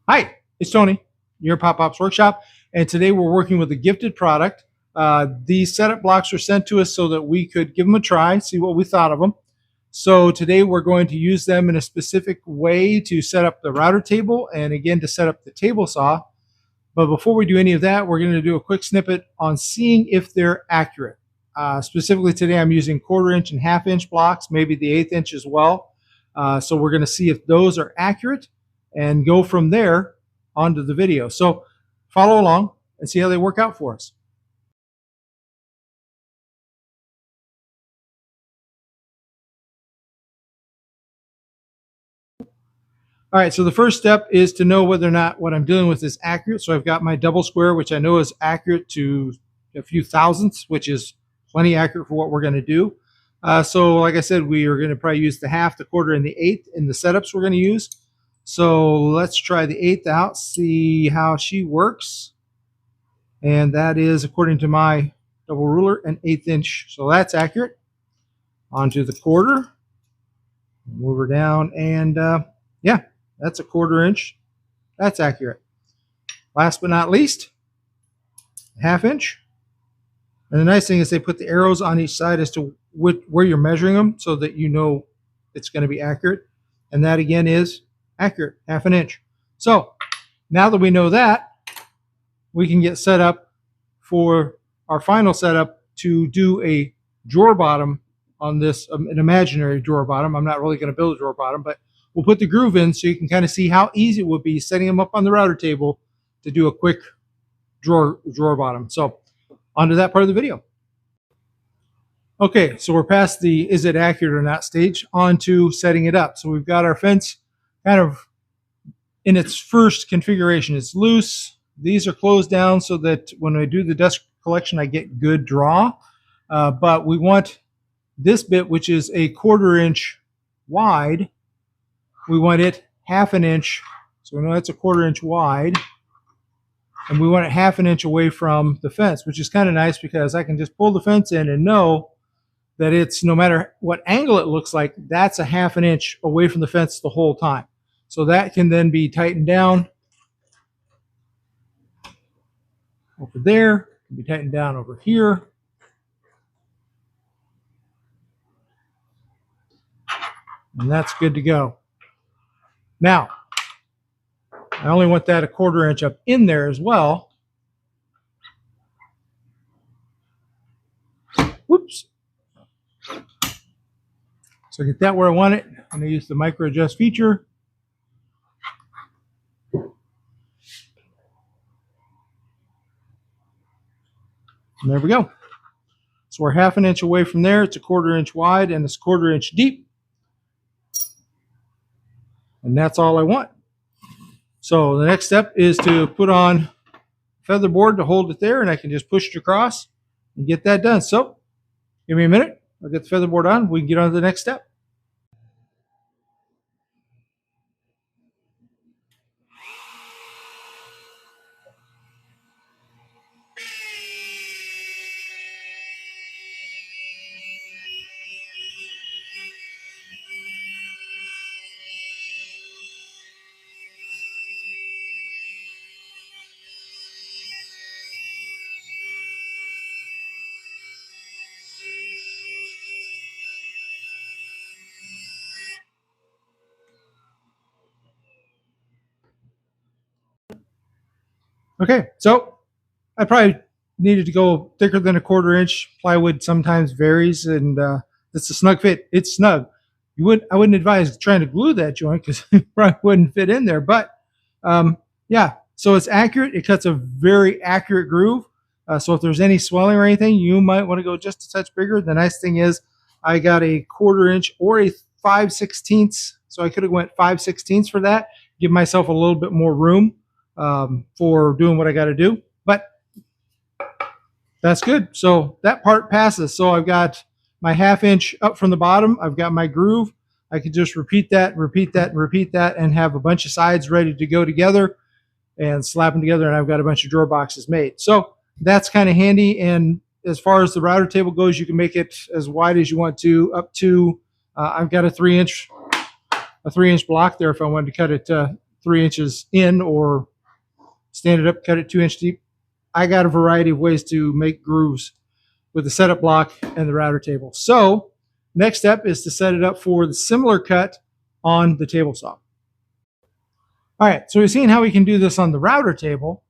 Hi, it's Tony, your Pop Pops Workshop, and today we're working with a gifted product. These setup blocks were sent to us so that we could give them a try, see what we thought of them. So today we're going to use them in a specific way to set up the router table and again to set up the table saw. But before we do any of that, we're going to do a quick snippet on seeing if they're accurate. Specifically today I'm using 1/4 inch and 1/2 inch blocks, maybe the 1/8 inch as well. So we're going to see if those are accurate and go from there onto the video. So follow along and see how they work out for us. All right, so the first step is to know whether or not what I'm dealing with is accurate. So I've got my double square, which I know is accurate to a few thousandths, which is plenty accurate for what we're going to do. So like I said, we are going to probably use the 1/2, the 1/4, and the 1/8 in the setups we're going to use. So let's try the 1/8 out, see how she works. And that is, according to my double ruler, an 1/8 inch. So that's accurate. Onto the 1/4. Move her down, and yeah, that's a 1/4 inch. That's accurate. Last but not least, 1/2 inch. And the nice thing is they put the arrows on each side as to where you're measuring them so that you know it's going to be accurate. And that again is accurate, 1/2 inch. So now that we know that, we can get set up for our final setup to do a drawer bottom on this, an imaginary drawer bottom. I'm not really going to build a drawer bottom, but we'll put the groove in so you can kind of see how easy it would be setting them up on the router table to do a quick drawer bottom. So onto that part of the video. Okay, so we're past the is it accurate or not stage, on to setting it up. So we've got our fence kind of in its first configuration. It's loose. These are closed down so that when I do the dust collection, I get good draw. But we want this bit, which is a 1/4 inch wide, we want it 1/2 inch. So we know that's a 1/4 inch wide. And we want it 1/2 inch away from the fence, which is kind of nice because I can just pull the fence in and know that it's, no matter what angle it looks like, that's a 1/2 inch away from the fence the whole time. So that can then be tightened down over there, can be tightened down over here. And that's good to go. Now, I only want that a 1/4 inch up in there as well. Whoops. So get that where I want it. I'm going to use the micro adjust feature. And there we go. So we're 1/2 inch away from there. It's a 1/4 inch wide and it's 1/4 inch deep. And that's all I want. So the next step is to put on feather board to hold it there, and I can just push it across and get that done. So give me a minute. I'll get the feather board on. We can get on to the next step. Okay, so I probably needed to go thicker than a 1/4 inch. Plywood sometimes varies, and it's a snug fit. It's snug. I wouldn't advise trying to glue that joint because it probably wouldn't fit in there. But yeah, so it's accurate. It cuts a very accurate groove. So if there's any swelling or anything, you might want to go just a touch bigger. The nice thing is I got a 1/4 inch or a 5/16. So I could have went 5/16 for that. Give myself a little bit more room for doing what I got to do. But that's good. So that part passes. So I've got my 1/2 inch up from the bottom. I've got my groove. I could just repeat that, repeat that, and repeat that, and have a bunch of sides ready to go together and slap them together, and I've got a bunch of drawer boxes made. So that's kind of handy. And as far as the router table goes, you can make it as wide as you want to, up to I've got a 3 inch block there if I wanted to cut it 3 inches in, or stand it up, cut it 2 inch deep. I got a variety of ways to make grooves with the setup block and the router table. So next step is to set it up for the similar cut on the table saw. All right, so we've seen how we can do this on the router table.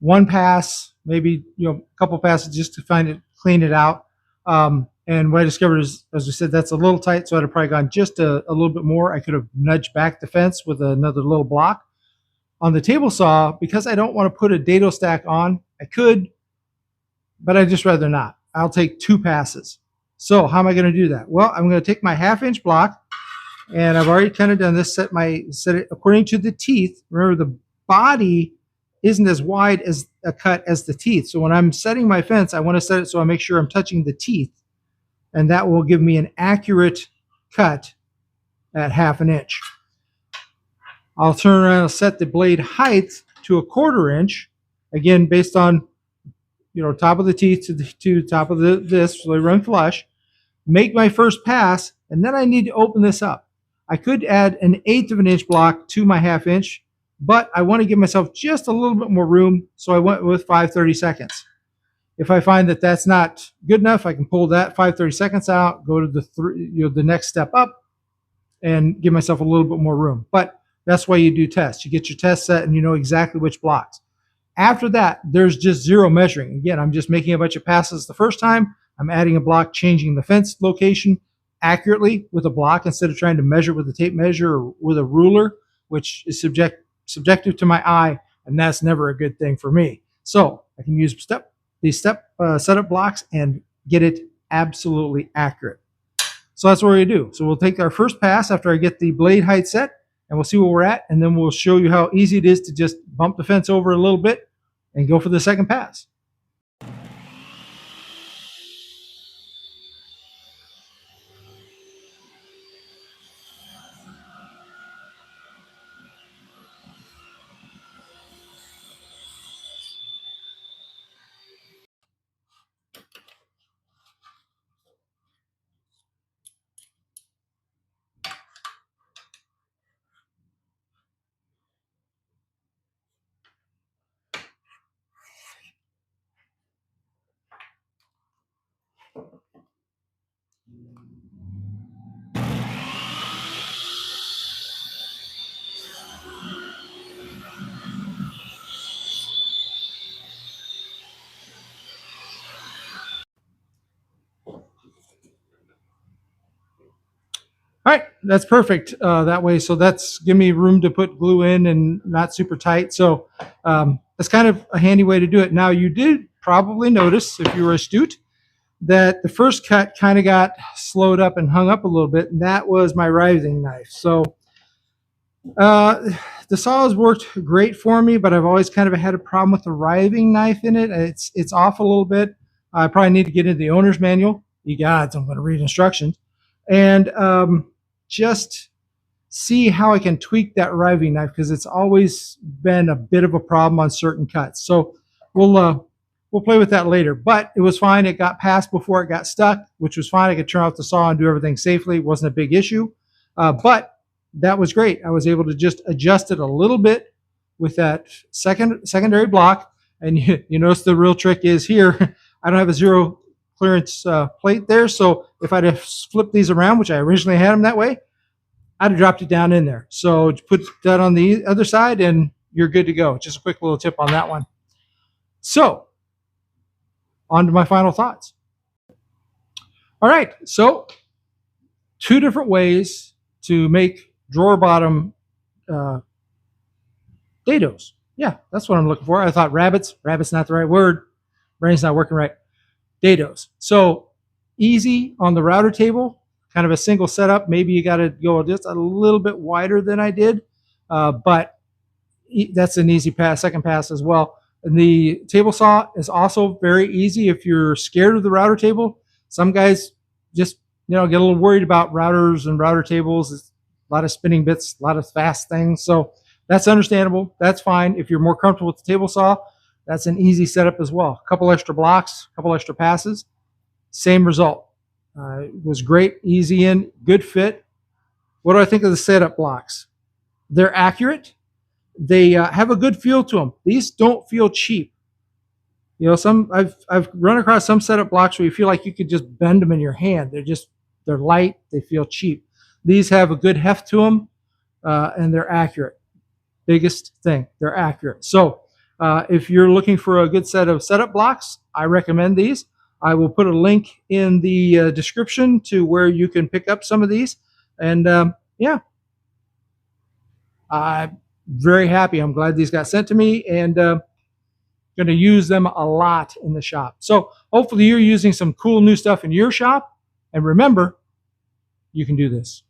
One pass, maybe a couple passes just to find it, clean it out. And what I discovered is, as we said, that's a little tight, so I'd have probably gone just a little bit more. I could have nudged back the fence with another little block. On the table saw, because I don't want to put a dado stack on, I could, but I'd just rather not. I'll take 2 passes. So how am I going to do that? Well, I'm going to take my 1/2 inch block, and I've already kind of done this, set it according to the teeth. Remember, the body isn't as wide as a cut as the teeth. So when I'm setting my fence, I want to set it so I make sure I'm touching the teeth, and that will give me an accurate cut at 1/2 inch. I'll turn around and set the blade height to 1/4 inch, again based on top of the teeth to the top of this, so they run flush. Make my first pass, and then I need to open this up. I could add an 1/8 of an inch block to my 1/2 inch, but I want to give myself just a little bit more room, so I went with 5/32. If I find that that's not good enough, I can pull that 5/32 out, go to the next step up, and give myself a little bit more room. But that's why you do tests. You get your test set, and you know exactly which blocks. After that, there's just zero measuring. Again, I'm just making a bunch of passes the first time. I'm adding a block, changing the fence location accurately with a block instead of trying to measure with a tape measure or with a ruler, which is subjective to my eye, and that's never a good thing for me. So I can use these setup blocks and get it absolutely accurate. So that's what we're going to do. So we'll take our first pass after I get the blade height set, and we'll see where we're at, and then we'll show you how easy it is to just bump the fence over a little bit and go for the second pass. All right, that's perfect that way. So that's give me room to put glue in and not super tight. So that's kind of a handy way to do it. Now, you did probably notice, if you were astute, that the first cut kind of got slowed up and hung up a little bit, and that was my riving knife. So the saw has worked great for me, but I've always kind of had a problem with the riving knife in it. It's off a little bit. I probably need to get into the owner's manual. You gods, I'm going to read instructions. And just see how I can tweak that riving knife, because it's always been a bit of a problem on certain cuts. So we'll play with that later. But it was fine. It got past before it got stuck, which was fine. I could turn off the saw and do everything safely. It wasn't a big issue. But that was great. I was able to just adjust it a little bit with that secondary block. And you notice the real trick is here, I don't have a zero clearance plate there. So if I'd have flipped these around, which I originally had them that way, I'd have dropped it down in there. So put that on the other side and you're good to go. Just a quick little tip on that one. So on to my final thoughts. All right, so 2 different ways to make drawer bottom dados. Yeah, that's what I'm looking for. I thought rabbit's not the right word. Brain's not working right. Dados. So easy on the router table, kind of a single setup. Maybe you got to go just a little bit wider than I did, but that's an easy pass, second pass as well. And the table saw is also very easy if you're scared of the router table. Some guys just get a little worried about routers and router tables. It's a lot of spinning bits, a lot of fast things. So that's understandable. That's fine. If you're more comfortable with the table saw, that's an easy setup as well. A couple extra blocks, a couple extra passes, same result. It was great, easy in, good fit. What do I think of the setup blocks? They're accurate. They have a good feel to them. These don't feel cheap. You know, I've run across some setup blocks where you feel like you could just bend them in your hand. They're light. They feel cheap. These have a good heft to them, and they're accurate. Biggest thing, they're accurate. So if you're looking for a good set of setup blocks, I recommend these. I will put a link in the description to where you can pick up some of these. And yeah, I'm very happy. I'm glad these got sent to me, and going to use them a lot in the shop. So hopefully you're using some cool new stuff in your shop. And remember, you can do this.